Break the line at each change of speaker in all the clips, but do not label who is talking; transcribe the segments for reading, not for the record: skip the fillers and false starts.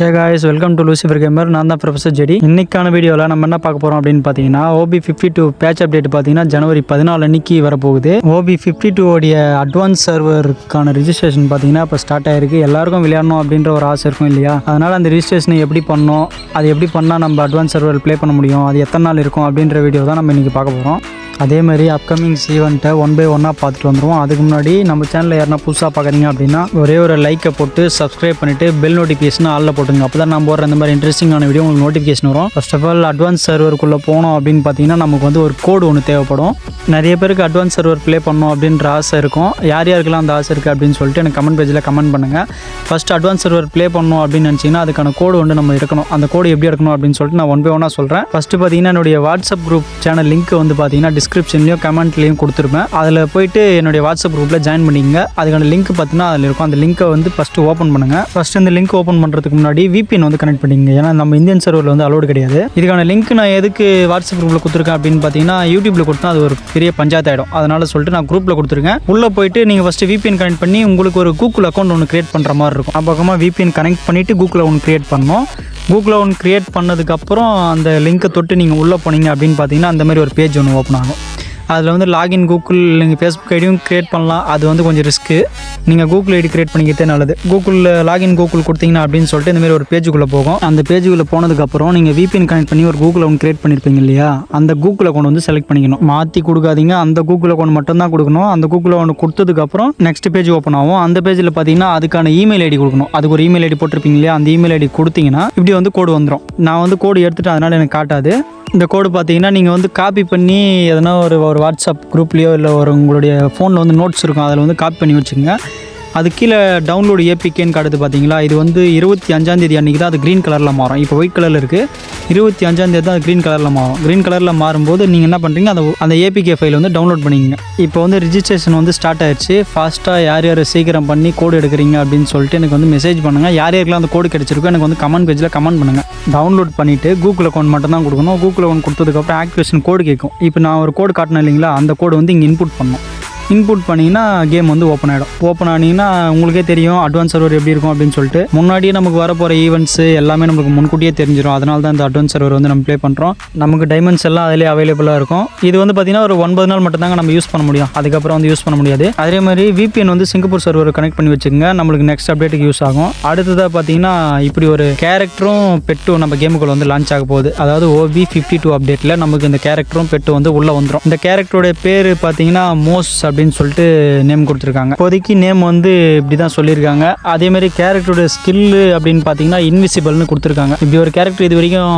Hey guys, welcome to Lucifer Gamer. நான் தான் professor JD. இன்னைக்கான வீடியோவில் நம்ம என்ன பார்க்க போகிறோம் அப்படின்னு பார்த்தீங்கன்னா OB52 பேட்ச் அப்டேட் பார்த்தீங்கன்னா ஜனவரி 14 அன்னைக்கு வரப்போகுது. OB52 உடைய அட்வான்ஸ் சர்வருக்கான ரிஜிஸ்ட்ரேஷன் பார்த்தீங்கன்னா இப்போ ஸ்டார்ட் ஆயிருக்கு. எல்லாருக்கும் விளையாடணும் அப்படின்ற ஒரு ஆசை இருக்கும் இல்லையா? அதனால் அந்த ரிஜிஸ்ட்ரேஷனை எப்படி பண்ணணும், அது எப்படி பண்ணால் நம்ம அட்வான்ஸ் சர்வர் ப்ளே பண்ண முடியும், அது எத்தனை நாள் இருக்கும் அப்படின்ற வீடியோ தான் நம்ம இன்றைக்கி பார்க்க போகிறோம். அதே மாதிரி அப்கமிங்ஸ் ஈவெண்ட்டை 1 by 1 பார்த்துட்டு வந்துடுவோம். அதுக்கு முன்னாடி நம்ம சேனலில் யாருனா புதுசாக பார்க்குறீங்க அப்படின்னா ஒரே ஒரு லைக்கை போட்டு சப்ஸ்கிரைப் பண்ணிவிட்டு பெல் நோட்டிஃபிகேஷன் ஆளில் போட்டுங்க. அப்போ தான் நான் போடுற இந்த மாதிரி இன்ட்ரெஸ்டிங்கான வீடியோ உங்களுக்கு நோட்டிஃபிகேஷன் வரும். ஃபர்ஸ்ட் ஆஃப் ஆல் அட்வான்ஸ் சர்வருக்குள்ளே போனோம் அப்படின்னு பார்த்தீங்கன்னா நமக்கு வந்து ஒரு கோடு ஒன்று தேவைப்படும். நிறைய பேருக்கு அட்வான்ஸ் சர்வர் ப்ளே பண்ணணும் அப்படின்ற ஆசை இருக்கும். யார் யாருக்கெல்லாம் அந்த ஆசை இருக்குது அப்படின்னு சொல்லிட்டு எனக்கு கமெண்ட் பேஜில் கமெண்ட் பண்ணுங்கள். ஃபஸ்ட் அட்வான்ஸ் சர்வர் ப்ளே பண்ணணும் அப்படின்னு நினச்சிங்கன்னா அதுக்கான கோடு வந்து நம்ம இருக்கணும். அந்த கோடு எப்படி எடுக்கணும் அப்படின்னு சொல்லிட்டு நான் 1 by 1 சொல்கிறேன். ஃபஸ்ட்டு பார்த்தீங்கன்னா என்னுடைய வாட்ஸ்அப் குரூப் சேனல் லிங்க் வந்து பார்த்தீங்கன்னா டிஸ்கிரிப்ஷன்லையும் கமெண்ட்லேயும் கொடுத்துருப்பேன். அதில் போயிட்டு என்னுடைய வாட்ஸ்அப் குரூப்பில் ஜாயின் பண்ணிக்கங்க. அதுக்கான லிங்க் பார்த்தீங்கன்னா அதில் இருக்கும். அந்த லிங்க்கை வந்து ஃபஸ்ட்டு ஓப்பன் பண்ணுங்கள். ஃபஸ்ட்டு இந்த லிங்க் ஓப்பன் பண்ணுறதுக்கு முன்னாடி VPN வந்து கனெக்ட் பண்ணிங்க. ஏன்னா நம்ம இந்தியன் சர்வரில் வந்து அலோடு கிடையாது. இதுக்கான லிங்க் நான் எதுக்கு வாட்ஸ்அப் குரூப்பில் கொடுத்துருக்கேன் அப்படின்னு பார்த்தீங்கன்னா யூடியூப்பில் கொடுத்தா அது ஒரு பெரிய பஞ்சாயத்து ஆகிடும். அதனால் சொல்லிட்டு நான் குரூப்பில் கொடுத்துருக்கேன். உள்ளே போயிட்டு நீங்கள் ஃபஸ்ட்டு VPN கனெக்ட் பண்ணி உங்களுக்கு ஒரு கூகுள் அக்கௌண்ட் ஒன்று கிரியேட் பண்ணுற மாதிரி இருக்கும். அப்பக்கமாக VPN கனெக்ட் பண்ணிவிட்டு கூகுள் ஒன்று கிரியேட் பண்ணணும். கூகுள் ஒன்று கிரியேட் பண்ணதுக்கப்புறம் அந்த லிங்க்கை தொட்டு நீங்கள் உள்ளே போனீங்க அப்படின்னு பார்த்தீங்கன்னா அந்த மாதிரி ஒரு பேஜ் ஒன்று ஓப்பன் ஆகும். அதில் வந்து லாகின் கூகுள் நீங்கள் ஃபேஸ்புக் ஐடியும் க்ரியேட் பண்ணலாம். அது வந்து கொஞ்சம் ரிஸ்க்கு. நீங்கள் கூகுள் ஐடி க்ரியேட் பண்ணிக்கிட்டே நல்லது. கூகுளில் லாகின் கூகுள் கொடுத்தீங்கன்னா அப்படின்னு சொல்லிட்டு இந்தமாரி ஒரு பேஜுக்குள்ளே போகும். அந்த பேஜுக்குள்ளே போனதுக்கப்புறம் நீங்கள் VPN கனெக்ட் பண்ணி ஒரு கூகுள் அக்கௌண்ட் க்ரியேட் பண்ணியிருப்பீங்க இல்லையா? அந்த கூகுள் அக்கௌண்ட் வந்து செலக்ட் பண்ணிக்கணும். மாற்றி கொடுக்காதீங்க. அந்த கூகுள் அக்கௌண்ட் மட்டும்தான் கொடுக்கணும். அந்த கூகுள் அக்கௌண்ட் கொடுத்ததுக்கப்புறம் நெக்ஸ்ட் பேஜ் ஓப்பன் ஆகும். அந்த பேஜில் பார்த்தீங்கன்னா அதுக்கான இமெயில் ஐடி கொடுக்கணும். அதுக்கு ஒரு இமெயில் ஐடி போட்டிருப்பீங்க இல்லையா? அந்த இமெயில் ஐடி கொடுத்தீங்கன்னா இப்படி வந்து கோடு வந்துடும். நான் வந்து கோடு எடுத்துகிட்டு அதனால் எனக்கு காட்டாது. இந்த கோடு பார்த்தீங்கன்னா நீங்கள் வந்து காப்பி பண்ணி எதனா ஒரு வாட்ஸ்அப் குரூப்லேயோ இல்லை ஒரு உங்களுடைய ஃபோனில் வந்து நோட்ஸ் இருக்கும், அதில் வந்து காப்பி பண்ணி வச்சுக்கோங்க. அது கீழே டவுன்லோடு APKன்னு காட்டுது பார்த்தீங்களா? இது வந்து 25ஆம் தேதி அன்றைக்கி தான் அது க்ரீன் கலரில் மாறும். இப்போ ஒயிட் கலரில் இருக்குது. 25ஆம் தேதி தான் அது க்ரீன் கலரில் மாறும். க்ரீன் கலரில் மாறும்போது நீங்கள் என்ன பண்ணுறீங்க, அந்த APK ஃபைல் வந்து டவுன்லோட் பண்ணிக்கங்க. இப்போ வந்து ரிஜிஸ்ட்ரேஷன் வந்து ஸ்டார்ட் ஆயிடுச்சு. ஃபாஸ்ட்டாக யார் யார் சீக்கிரம் பண்ணி கோடு எடுக்கிறீங்க அப்படின்னு சொல்லிட்டு எனக்கு வந்து மெசேஜ் பண்ணுங்கள். யார் யாருக்கெல்லாம் அந்த கோடு கிடச்சிருக்கோ எனக்கு வந்து கமெண்ட் பேஜில் கமெண்ட் பண்ணுங்கள். டவுன்லோட் பண்ணிவிட்டு கூகுள் அக்கௌண்ட் மட்டும் தான் கொடுக்கணும். கூகுள் அக்கௌண்ட் கொடுத்ததுக்கப்புறம் ஆக்டிவேஷன் கோடு கேட்கும். இப்போ நான் ஒரு கோடு காட்டினேன் இல்லைங்களா? அந்த கோடு வந்து இங்கே இன்புட் பண்ணணும். இன்புட் பண்ணிங்கன்னா கேம் வந்து ஓப்பன் ஆகிடும். ஓப்பன் ஆனிங்கன்னா உங்களுக்கே தெரியும் அட்வான்ஸ் சர்வர் எப்படி இருக்கும் அப்படின்னு சொல்லிட்டு. முன்னாடியே நமக்கு வரப்போகிற ஈவெண்ட்ஸு எல்லாமே நமக்கு முன்கூட்டியே தெரிஞ்சிடும். அதனால தான் இந்த அட்வான்ஸ் சர்வர் வந்து நம்ம ப்ளே பண்ணுறோம். நமக்கு டைமண்ட்ஸ் எல்லாம் அதிலே அவைலபிளாக இருக்கும். இது வந்து பார்த்திங்கன்னா ஒரு 9 நாள் மட்டும் தாங்க நம்ம யூஸ் பண்ண முடியும். அதுக்கப்புறம் வந்து யூஸ் பண்ண முடியாது. அதே மாதிரி VPN வந்து சிங்கப்பூர் சர்வர் கனெக்ட் பண்ணி வச்சுக்கோங்க. நம்மளுக்கு நெக்ஸ்ட் அப்டேட்டுக்கு யூஸ் ஆகும். அடுத்ததாக பார்த்தீங்கன்னா இப்படி ஒரு கேரக்டரும் பெட்டும் நம்ம கேமுக்குள்ள வந்து லான்ச் ஆக போகுது. அதாவது OB52 அப்டேட்டில் நமக்கு இந்த கேரக்டரும் பெட்டும் வந்து உள்ளே வந்துடும். இந்த கேரக்டருடைய பேர் பார்த்தீங்கன்னா மோஸ் அப்படின்னு சொல்லிட்டு நேம் கொடுத்துருக்காங்க. இப்போதைக்கு நேம் வந்து இப்படி தான் சொல்லியிருக்காங்க. அதேமாதிரி கேரக்டரோட ஸ்கில்லு அப்படின்னு பார்த்தீங்கன்னா இன்விசிபிள்னு கொடுத்துருக்காங்க. இப்படி ஒரு கேரக்டர் இது வரைக்கும்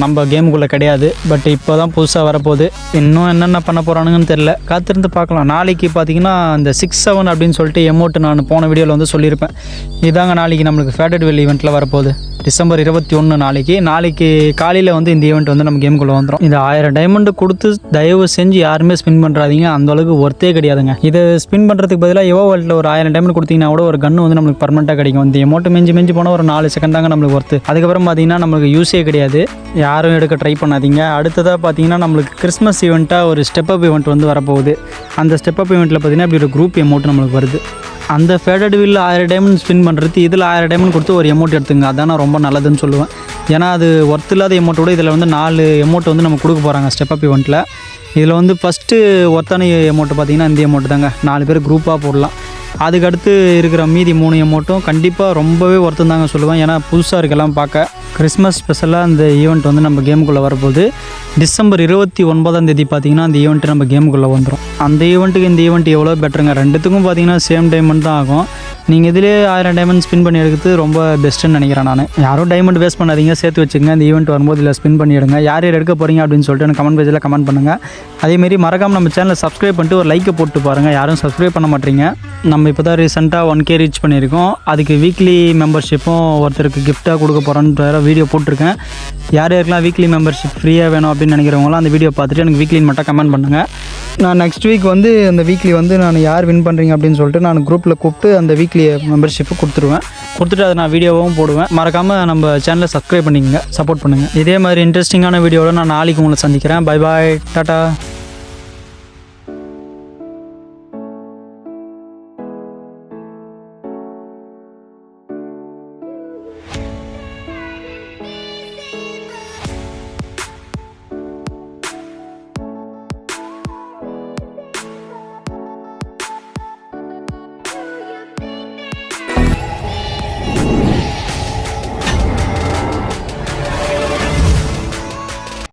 நம்ம கேமுக்குள்ளே கிடையாது. பட் இப்போ தான் புதுசாக வரப்போகுது. இன்னும் என்னென்ன பண்ண போகிறானுங்கன்னு தெரில. காத்திருந்து பார்க்கலாம். நாளைக்கு பார்த்தீங்கன்னா இந்த 6-7 அப்படின்னு சொல்லிட்டு எமௌண்ட் நான் போன வீடியோவில் வந்து சொல்லியிருப்பேன். இதாங்க நாளைக்கு நம்மளுக்கு ஃபேடட் வெல் ஈவெண்ட்டில் வரப்போகுது. டிசம்பர் 21 நாளைக்கு காலையில் வந்து இந்த ஈவெண்ட் வந்து நம்ம கேமுக்குள்ளே வந்துடும். இந்த 1000 டைமண்ட் கொடுத்து தயவு செஞ்சு யாருமே ஸ்பின் பண்ணுறாதீங்க. அந்த அளவுக்கு ஒர்த்தே கிடையாதுங்க. இதை ஸ்பின் பண்ணுறதுக்கு பதிலாக எவோ வேர்ல்டில் ஒரு 1000 டைமண்ட் கொடுத்தீங்கன்னா கூட ஒரு கன்று வந்து நம்மளுக்கு பர்மனெண்ட்டாக கிடைக்கும். இந்த எமௌண்ட் மிஞ்சி போனால் ஒரு 4 செகண்ட் தாங்க நம்மளுக்கு ஒர்த்து. அதுக்கப்புறம் பார்த்தீங்கன்னா நம்மளுக்கு யூஸே கிடையாது. யாரும் எடுக்க ட்ரை பண்ணாதீங்க. அடுத்ததாக பார்த்தீங்கன்னா நம்மளுக்கு கிறிஸ்மஸ் ஈவெண்ட்டாக ஒரு ஸ்டெப் அப் ஈவெண்ட் வந்து வரப்போகுது. அந்த ஸ்டெப் அப் ஈவெண்ட்டில் பார்த்தீங்கன்னா இப்படி ஒரு குரூப் எமௌண்ட் நம்மளுக்கு வருது. அந்த ஃபேடட் வில் 1000 டைமண்ட் ஸ்பின் பண்ணுறது இதில் 1000 டைமண்ட் கொடுத்து ஒரு எமௌண்ட் எடுத்துங்க. அதான் நான் ரொம்ப நல்லதுன்னு சொல்லுவேன். ஏன்னா அது ஒர்த் இல்லாத எமௌண்ட்டோட இதில் வந்து 4 எமௌண்ட் வந்து நம்ம கொடுக்க போகிறாங்க ஸ்டெப் அப் ஈவெண்ட்டில். இதில் வந்து ஃபஸ்ட்டு ஒர்த்தான எமௌண்ட்டு பார்த்திங்கன்னா இந்த எமௌண்ட் தாங்க. 4 பேர் குரூப்பாக போடலாம். அதுக்கடுத்து இருக்கிற மீதி 3 எமௌண்ட்டும் கண்டிப்பாக ரொம்பவே ஒர்த்து தாங்க சொல்லுவேன். ஏன்னா புதுசாக இருக்கலாம் பார்க்க. கிறிஸ்மஸ் ஸ்பெஷலாக இந்த ஈவெண்ட் வந்து நம்ம கேமுக்குள்ளே வரப்போகுது. டிசம்பர் 29ஆம் தேதி பார்த்தீங்கன்னா அந்த ஈவெண்ட்டு நம்ம கேமுக்குள்ளே வந்துடும். அந்த ஈவெண்ட்டுக்கு இந்த ஈவெண்ட் எவ்வளோ பெட்டருங்க. ரெண்டுத்துக்கும் பார்த்தீங்கன்னா சேம் டைமண்ட் தான் ஆகும். நீங்கள் இதிலே 1000 டைமண்ட் ஸ்பின் பண்ணி எடுக்கிறது ரொம்ப பெஸ்ட்டுன்னு நினைக்கிறேன் நான். யாரும் டைமண்ட் வேஸ்ட் பண்ணாதீங்க, சேர்த்து வச்சுக்கங்க. இந்த ஈவெண்ட் வரும்போது இதில் ஸ்பின் பண்ணி எடுங்க. யார் யார் எடுக்க போகிறீங்க அப்படின்னு சொல்லிட்டு எனக்கு கமெண்ட் பேஜில் கமெண்ட் பண்ணுங்கள். அதேமாரி மறக்காமல் நம்ம சேனலை சப்ஸ்கிரைப் பண்ணிட்டு ஒரு லைக்கை போட்டு பாருங்கள். யாரும் சப்ஸ்கிரைப் பண்ண மாட்டீங்க. நம்ம இப்போ தான் ரீசெண்டாக 1K ரீச் பண்ணியிருக்கோம். அதுக்கு வீக்லி மெம்பர்ஷிப்பும் ஒருத்தருக்கு கிஃப்ட்டாக கொடுக்க போகிறோன்ற வீடியோ போட்டிருக்கேன். யார் யாருக்கெல்லாம் வீக்லி மெம்பர்ஷிப் ஃப்ரீயாக வேணும் அப்படின்னு நினைக்கிறவங்களாம் அந்த வீடியோ பார்த்துட்டு எனக்கு வீக்லின்னு மட்டும் கமெண்ட் பண்ணுங்கள். நான் நெக்ஸ்ட் வீக் வந்து அந்த வீக்லி வந்து நான் யார் வின் பண்ணுறீங்க அப்படின்னு சொல்லிட்டு நான் குரூப்பில் கூப்பிட்டு அந்த வீக்லி மெம்பர்ஷிப்பு கொடுத்துட்டு அதை நான் வீடியோவும் போடுவேன். மறக்காமல் நம்ம சேனலை சப்ஸ்கிரைப் பண்ணிக்கங்க, சப்போர்ட் பண்ணுங்கள். இதே மாதிரி இன்ட்ரெஸ்டிங்கான வீடியோவில் நான் நாளைக்கு உங்களை சந்திக்கிறேன். Bye bye, tata.